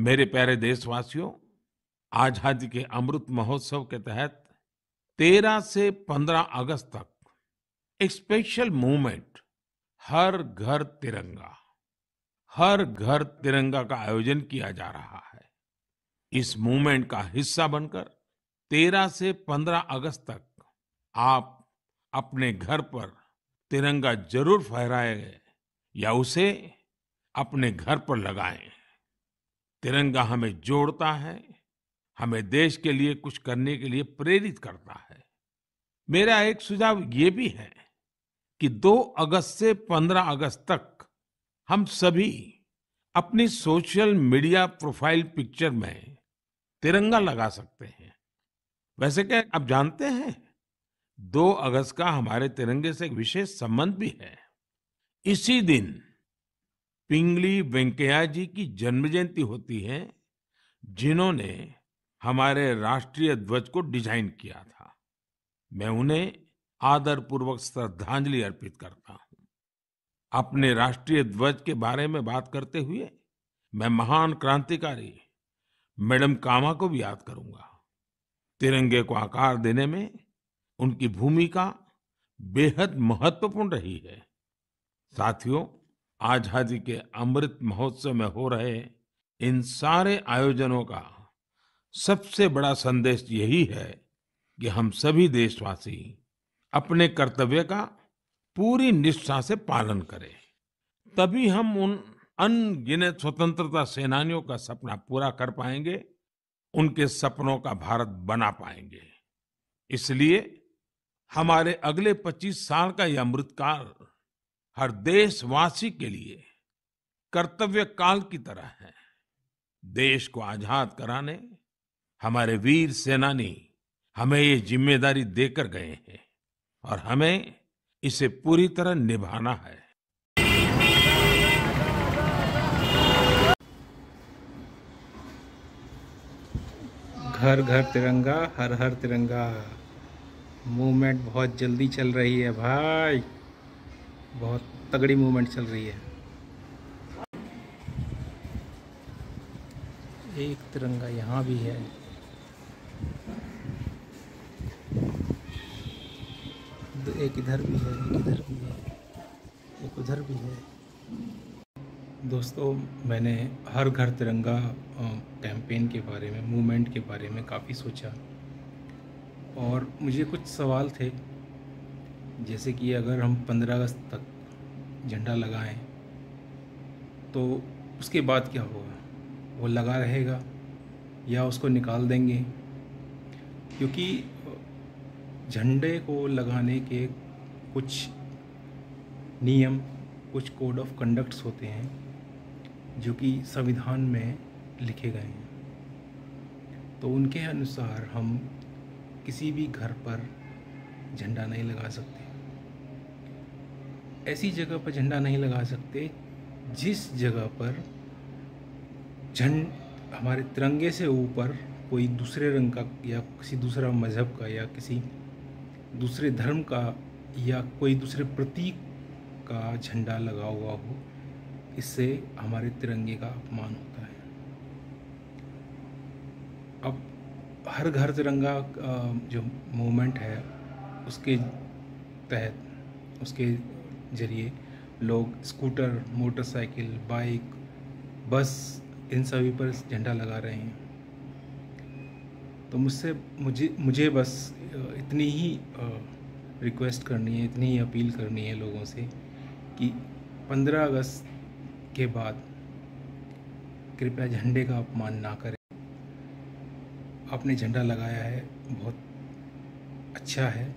मेरे प्यारे देशवासियों, आजादी के अमृत महोत्सव के तहत 13 से 15 अगस्त तक एक स्पेशल मूवमेंट हर घर तिरंगा हर घर तिरंगा का आयोजन किया जा रहा है। इस मूवमेंट का हिस्सा बनकर 13 से 15 अगस्त तक आप अपने घर पर तिरंगा जरूर फहराएं या उसे अपने घर पर लगाएं। तिरंगा हमें जोड़ता है, हमें देश के लिए कुछ करने के लिए प्रेरित करता है। मेरा एक सुझाव ये भी है कि 2 अगस्त से 15 अगस्त तक हम सभी अपनी सोशल मीडिया प्रोफाइल पिक्चर में तिरंगा लगा सकते हैं। वैसे क्या आप जानते हैं, 2 अगस्त का हमारे तिरंगे से एक विशेष संबंध भी है। इसी दिन पिंगली वेंकैया जी की जन्म जयंती होती है, जिन्होंने हमारे राष्ट्रीय ध्वज को डिजाइन किया था। मैं उन्हें आदरपूर्वक श्रद्धांजलि अर्पित करता हूं। अपने राष्ट्रीय ध्वज के बारे में बात करते हुए मैं महान क्रांतिकारी मैडम कामा को भी याद करूंगा। तिरंगे को आकार देने में उनकी भूमिका बेहद महत्वपूर्ण रही है। साथियों, आजादी के अमृत महोत्सव में हो रहे इन सारे आयोजनों का सबसे बड़ा संदेश यही है कि हम सभी देशवासी अपने कर्तव्य का पूरी निष्ठा से पालन करें। तभी हम उन अनगिनत स्वतंत्रता सेनानियों का सपना पूरा कर पाएंगे, उनके सपनों का भारत बना पाएंगे। इसलिए हमारे अगले 25 साल का यह अमृतकाल हर देशवासी के लिए कर्तव्य काल की तरह है। देश को आजाद कराने हमारे वीर सेनानी हमें ये जिम्मेदारी देकर गए हैं और हमें इसे पूरी तरह निभाना है। घर घर तिरंगा, हर हर तिरंगा। मूवमेंट बहुत जल्दी चल रही है भाई, बहुत तगड़ी मूवमेंट चल रही है। एक तिरंगा यहाँ भी है। एक इधर भी है, एक इधर भी है, एक उधर भी है। दोस्तों, मैंने हर घर तिरंगा कैंपेन के बारे में, मूवमेंट के बारे में काफ़ी सोचा और मुझे कुछ सवाल थे, जैसे कि अगर हम 15 अगस्त तक झंडा लगाएं तो उसके बाद क्या होगा? वो लगा रहेगा या उसको निकाल देंगे? क्योंकि झंडे को लगाने के कुछ नियम, कुछ कोड ऑफ कंडक्ट्स होते हैं जो कि संविधान में लिखे गए हैं। तो उनके अनुसार हम किसी भी घर पर झंडा नहीं लगा सकते। ऐसी जगह पर झंडा नहीं लगा सकते जिस जगह पर हमारे तिरंगे से ऊपर कोई दूसरे रंग का या किसी दूसरा मजहब का या किसी दूसरे धर्म का या कोई दूसरे प्रतीक का झंडा लगा हुआ हो। इससे हमारे तिरंगे का अपमान होता है। अब हर घर तिरंगा जो मूवमेंट है उसके तहत, उसके जरिए लोग स्कूटर, मोटरसाइकिल, बाइक, बस, इन सभी पर झंडा लगा रहे हैं। तो मुझे बस इतनी ही रिक्वेस्ट करनी है, इतनी ही अपील करनी है लोगों से कि 15 अगस्त के बाद कृपया झंडे का अपमान ना करें। आपने झंडा लगाया है, बहुत अच्छा है,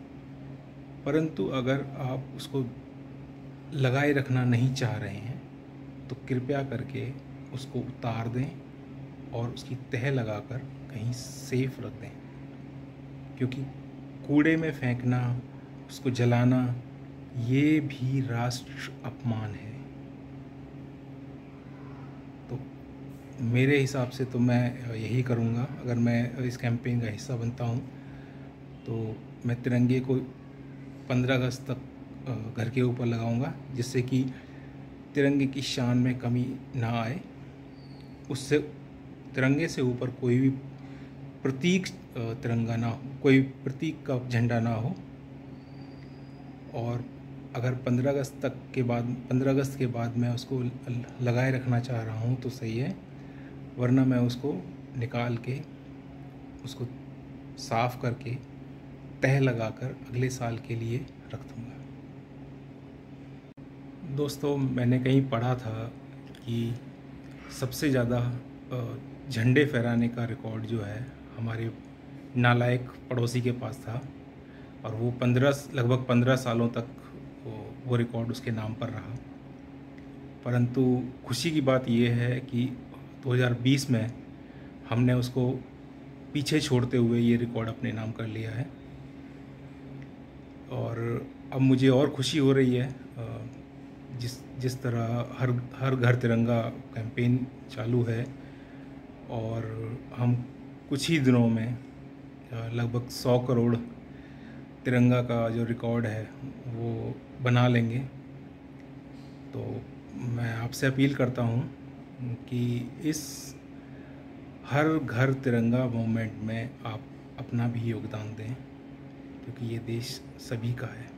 परंतु अगर आप उसको लगाए रखना नहीं चाह रहे हैं तो कृपया करके उसको उतार दें और उसकी तह लगाकर कहीं सेफ रख दें। क्योंकि कूड़े में फेंकना, उसको जलाना, ये भी राष्ट्र अपमान है। तो मेरे हिसाब से तो मैं यही करूँगा। अगर मैं इस कैंपेन का हिस्सा बनता हूँ तो मैं तिरंगे को 15 अगस्त तक घर के ऊपर लगाऊंगा, जिससे कि तिरंगे की शान में कमी ना आए। उससे तिरंगे से ऊपर कोई भी प्रतीक तिरंगा ना हो, कोई प्रतीक का झंडा ना हो। और अगर 15 अगस्त के बाद मैं उसको लगाए रखना चाह रहा हूँ तो सही है, वरना मैं उसको निकाल के उसको साफ़ करके तह लगाकर अगले साल के लिए रख दूँगा। दोस्तों, मैंने कहीं पढ़ा था कि सबसे ज़्यादा झंडे फहराने का रिकॉर्ड जो है हमारे नालायक पड़ोसी के पास था, और वो लगभग 15 सालों तक वो रिकॉर्ड उसके नाम पर रहा। परंतु खुशी की बात ये है कि 2020 में हमने उसको पीछे छोड़ते हुए ये रिकॉर्ड अपने नाम कर लिया है। और अब मुझे और खुशी हो रही है, जिस तरह हर घर तिरंगा कैंपेन चालू है, और हम कुछ ही दिनों में लगभग 100 करोड़ तिरंगा का जो रिकॉर्ड है वो बना लेंगे। तो मैं आपसे अपील करता हूँ कि इस हर घर तिरंगा मूवमेंट में आप अपना भी योगदान दें, क्योंकि ये देश सभी का है।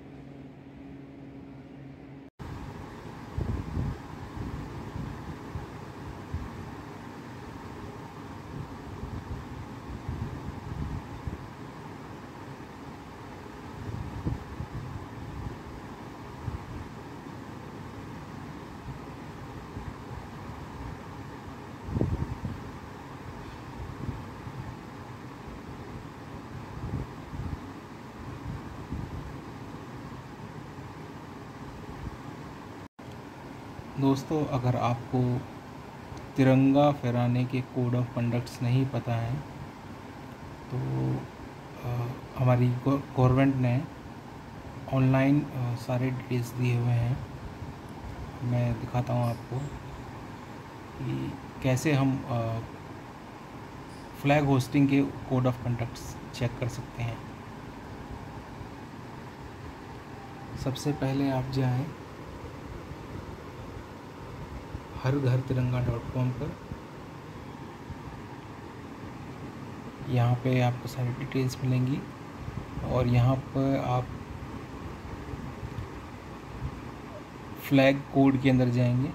दोस्तों, अगर आपको तिरंगा फहराने के कोड ऑफ कंडक्ट्स नहीं पता हैं तो हमारी गवर्नमेंट ने ऑनलाइन सारे डिटेल्स दिए हुए हैं। मैं दिखाता हूँ आपको कि कैसे हम फ्लैग होस्टिंग के कोड ऑफ कंडक्ट्स चेक कर सकते हैं। सबसे पहले आप जाएं harghartiranga.com पर। यहाँ पे आपको सारी डिटेल्स मिलेंगी, और यहाँ पर आप फ्लैग कोड के अंदर जाएंगे।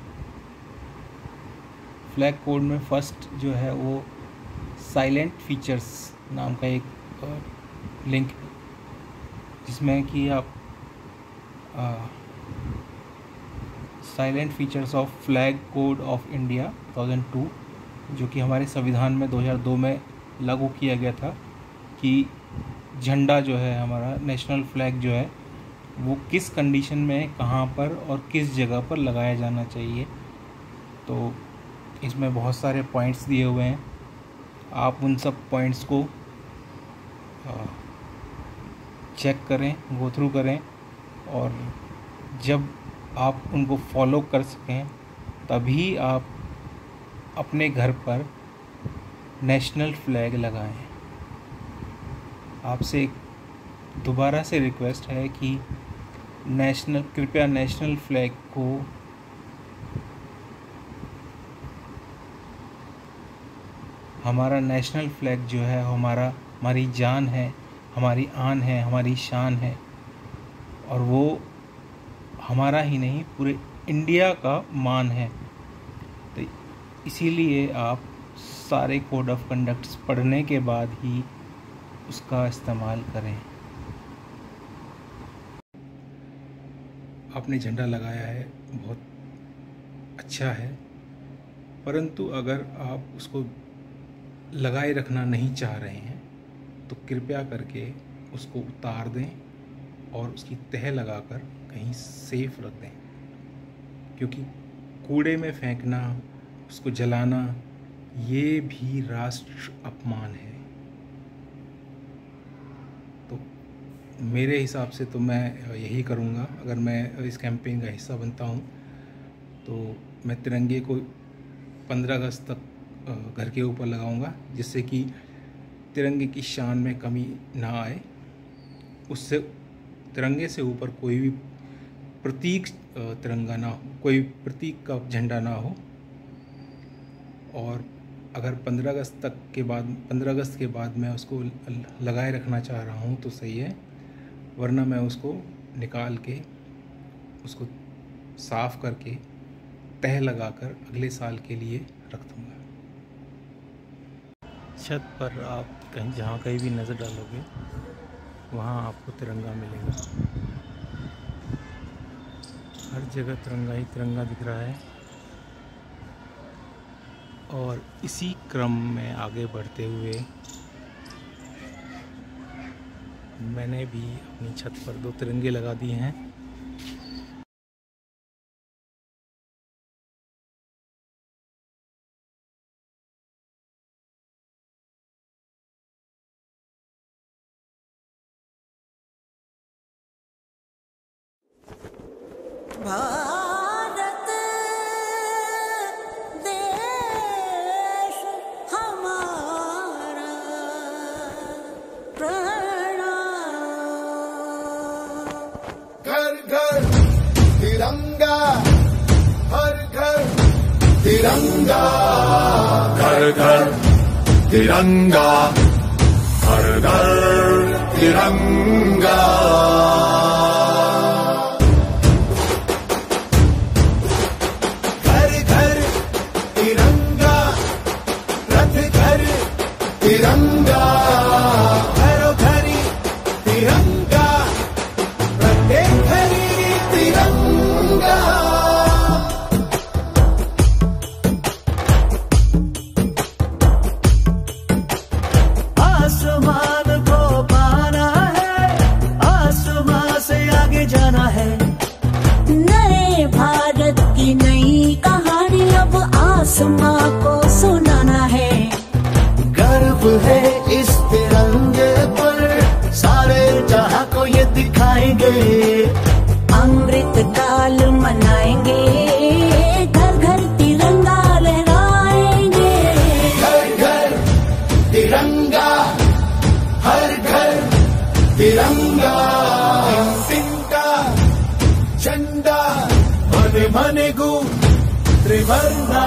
फ्लैग कोड में फर्स्ट जो है वो साइलेंट फीचर्स नाम का एक लिंक, जिसमें कि आप salient features of flag code of India 2002, जो कि हमारे संविधान में 2002 में लागू किया गया था कि झंडा जो है हमारा नेशनल फ्लैग जो है वो किस कंडीशन में, कहाँ पर और किस जगह पर लगाया जाना चाहिए। तो इसमें बहुत सारे पॉइंट्स दिए हुए हैं, आप उन सब पॉइंट्स को चेक करें, गो थ्रू करें, और जब आप उनको फॉलो कर सकें तभी आप अपने घर पर नेशनल फ्लैग लगाएं। आपसे दोबारा से रिक्वेस्ट है कि कृपया नेशनल फ्लैग को हमारा नेशनल फ्लैग जो है हमारी जान है, हमारी आन है, हमारी शान है, और वो हमारा ही नहीं पूरे इंडिया का मान है। तो इसीलिए आप सारे कोड ऑफ कंडक्ट्स पढ़ने के बाद ही उसका इस्तेमाल करें। आपने झंडा लगाया है, बहुत अच्छा है, परंतु अगर आप उसको लगाए रखना नहीं चाह रहे हैं तो कृपया करके उसको उतार दें और उसकी तह लगाकर कहीं सेफ रख दें, क्योंकि कूड़े में फेंकना, उसको जलाना, ये भी राष्ट्र अपमान है। तो मेरे हिसाब से तो मैं यही करूँगा, अगर मैं इस कैंपेन का हिस्सा बनता हूँ तो मैं तिरंगे को 15 अगस्त तक घर के ऊपर लगाऊंगा, जिससे कि तिरंगे की शान में कमी ना आए। उससे तिरंगे से ऊपर कोई भी प्रतीक तिरंगा ना हो, कोई प्रतीक का झंडा ना हो। और अगर 15 अगस्त के बाद मैं उसको लगाए रखना चाह रहा हूँ तो सही है, वरना मैं उसको निकाल के उसको साफ़ करके तह लगाकर अगले साल के लिए रख दूँगा। छत पर आप जहाँ कहीं भी नज़र डालोगे वहाँ आपको तिरंगा मिलेगा। हर जगह तिरंगा ही तिरंगा दिख रहा है। और इसी क्रम में आगे बढ़ते हुए मैंने भी अपनी छत पर 2 तिरंगे लगा दिए हैं। भारत देश हमारा प्रणाम। घर घर तिरंगा, हर घर तिरंगा, घर घर तिरंगा, हर घर तिरंगा। तिरंगा, घरों घरी तिरंगा, प्रत्येक घरी तिरंगा। आसमान को पाना है, आसमान से आगे जाना है। नए भारत की नई कहानी अब आसमां को सुनाना है। गर्व है इस तिरंगे पर, सारे जहां को ये दिखाएंगे। अमृत काल मनाएंगे, घर घर तिरंगा लहराएंगे। घर घर तिरंगा, हर घर तिरंगा। तिरंगा झंडा मने मने गु त्रिवर्णा।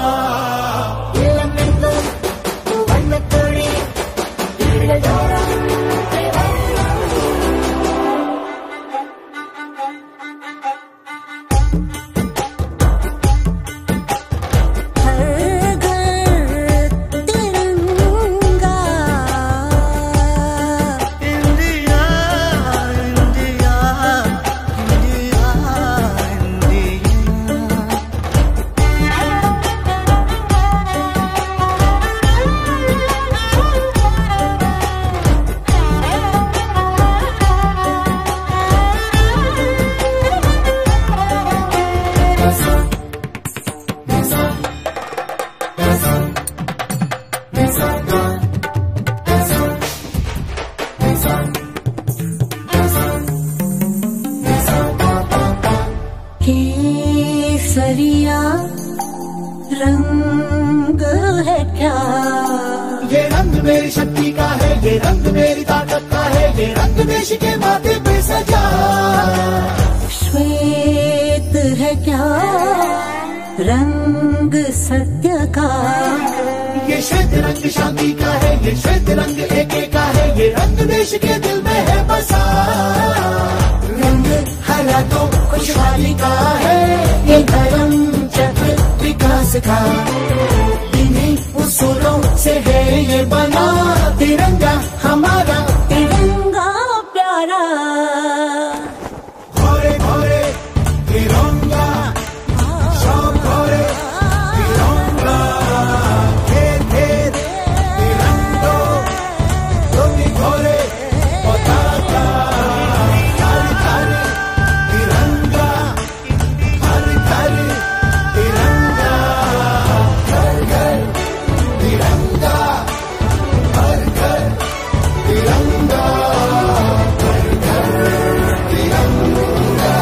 केसरिया रंग है क्या? ये रंग मेरी शक्ति का है, ये रंग मेरी ताकत का है, ये रंग देश के माथे पे सजा। श्वेत है क्या रंग सत्य का? ये श्वेत रंग शांति का है, ये श्वेत रंग एके का है, ये रंग देश के दिल में है बसा। रंग हरा तो खुशहाली का है, ये धर्म चक्र विकास का। इन्हीं उसूलों से है ये बना तिरंगा हमारा, तिरंगा प्यारा। घोरे घोरे तिरंगा, शौक घोरे तिरंगा। घेर घेर तिरंगो, धोती घोरे पताका। घर घर तिरंगा, हर घर तिरंगा। घर घर तिरंगा, हर घर तिरंगा। घर घर तिरंगा।